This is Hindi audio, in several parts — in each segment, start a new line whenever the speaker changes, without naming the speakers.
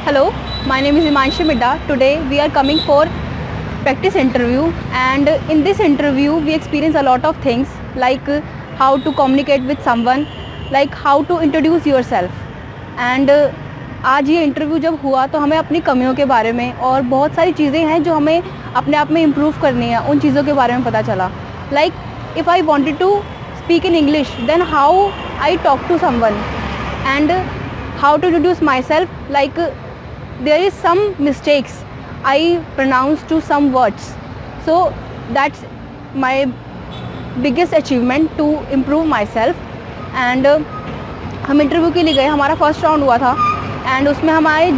Hello, my name is Imanshi Midda. Today we are coming for practice interview, and in this interview we experience a lot of things like how to communicate with someone, like how to introduce yourself. And आज ये इंटरव्यू जब हुआ तो हमें अपनी कमियों के बारे में और बहुत सारी चीज़ें हैं जो हमें अपने आप में इम्प्रूव करनी है, उन चीज़ों के बारे में पता चला. Like if I wanted to speak in English, then how I talk to someone, and how to introduce myself. Like there is some mistakes I pronounce to some words, so that's my biggest achievement to improve myself. And हम इंटरव्यू के लिए गए, हमारा फर्स्ट राउंड हुआ था एंड उसमें हमारे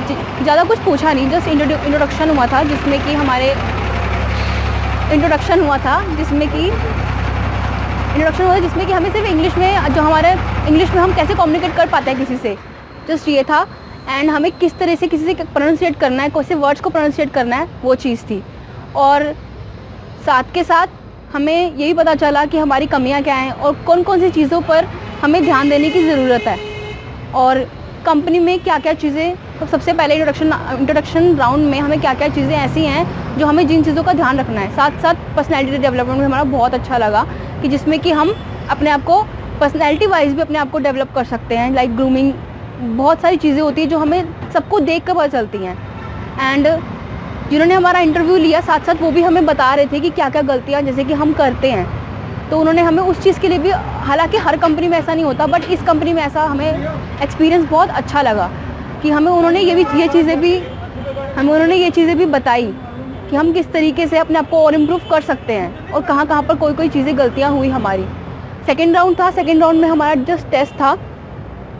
ज़्यादा कुछ पूछा नहीं, जस्ट इंट्रोडक्शन हुआ था जिसमें कि हमें सिर्फ इंग्लिश में, जो हमारे इंग्लिश में हम कैसे कम्युनिकेट कर पाते हैं किसी से, जस्ट ये था. एंड हमें किस तरह से किसी से प्रोनाउंसिएट करना है, कैसे वर्ड्स को प्रोनाउंसिएट करना है, वो चीज़ थी. और साथ के साथ हमें यही पता चला कि हमारी कमियां क्या हैं और कौन कौन सी चीज़ों पर हमें ध्यान देने की ज़रूरत है, और कंपनी में क्या क्या चीज़ें. तो सबसे पहले इंट्रोडक्शन राउंड में हमें क्या क्या चीज़ें ऐसी हैं जो हमें जिन चीज़ों का ध्यान रखना है. साथ साथ पर्सनैलिटी डेवलपमेंट में हमारा बहुत अच्छा लगा कि जिसमें कि हम अपने आप को पर्सनैलिटी वाइज भी अपने आप को डेवलप कर सकते हैं. लाइक ग्रूमिंग, बहुत सारी चीज़ें होती हैं जो हमें सबको देख कर पता चलती हैं. एंड जिन्होंने हमारा इंटरव्यू लिया साथ साथ वो भी हमें बता रहे थे कि क्या क्या गलतियाँ जैसे कि हम करते हैं. तो उन्होंने हमें उस चीज़ के लिए भी, हालांकि हर कंपनी में ऐसा नहीं होता, बट इस कंपनी में ऐसा हमें एक्सपीरियंस बहुत अच्छा लगा कि उन्होंने ये चीज़ें भी बताई कि हम किस तरीके से अपने आप को और इम्प्रूव कर सकते हैं और कहाँ कहाँ पर कोई चीज़ें गलतियाँ हुई हमारी. सेकेंड राउंड में हमारा जस्ट टेस्ट था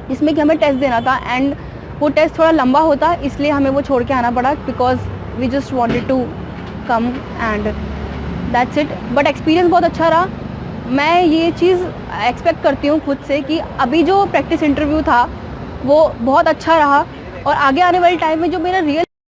जिसमें कि हमें टेस्ट देना था, एंड वो टेस्ट थोड़ा लंबा होता इसलिए हमें वो छोड़ के आना पड़ा because we just wanted to come and that's it. But experience बहुत अच्छा रहा. मैं ये चीज़ एक्सपेक्ट करती हूँ खुद से कि अभी जो प्रैक्टिस इंटरव्यू था वो बहुत अच्छा रहा, और आगे आने वाले टाइम में जो मेरा रियल